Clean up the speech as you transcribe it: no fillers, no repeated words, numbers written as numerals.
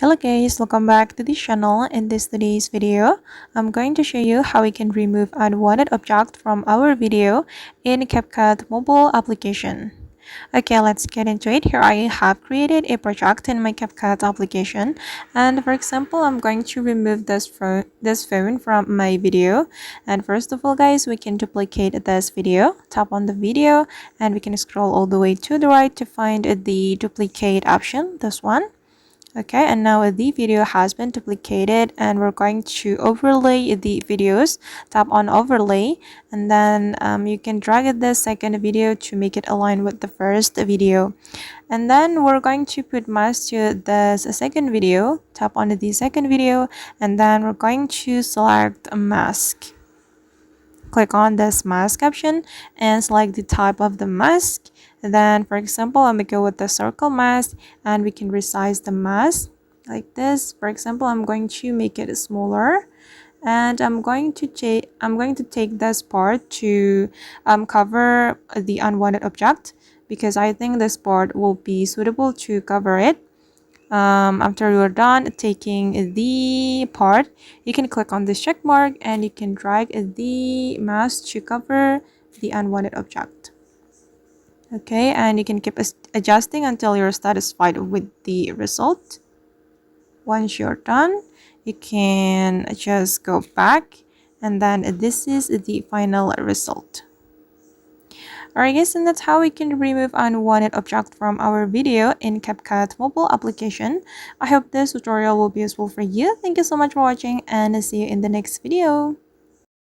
Hello guys, welcome back to the channel. In today's video, I'm going to show you how we can remove unwanted object from our video in CapCut Mobile application. Okay, let's get into it. Here I have created a project in my CapCut application, and for example, I'm going to remove this phone from my video. And first of all, guys, we can duplicate this video. Tap on the video, and we can scroll all the way to the right to find the duplicate option. This one. Okay, and now the video has been duplicated and we're going to overlay the videos. Tap on overlay, and then you can drag the second video to make it align with the first video. And then we're going to put mask to the second video. Tap on the second video, and then we're going to select a mask. Click on this mask option and select the type of the mask. Then for example, I'm gonna go with the circle mask, and we can resize the mask like this. For example, I'm going to make it smaller, and I'm going to take this part to cover the unwanted object, because I think this part will be suitable to cover it. After you're done taking the part, you can click on this check mark and you can drag the mouse to cover the unwanted object. Okay, and you can keep adjusting until you're satisfied with the result. Once you're done, you can just go back, and then this is the final result. Alright guys, and that's how we can remove unwanted object from our video in CapCut mobile application. I hope this tutorial will be useful for you. Thank you so much for watching, and see you in the next video.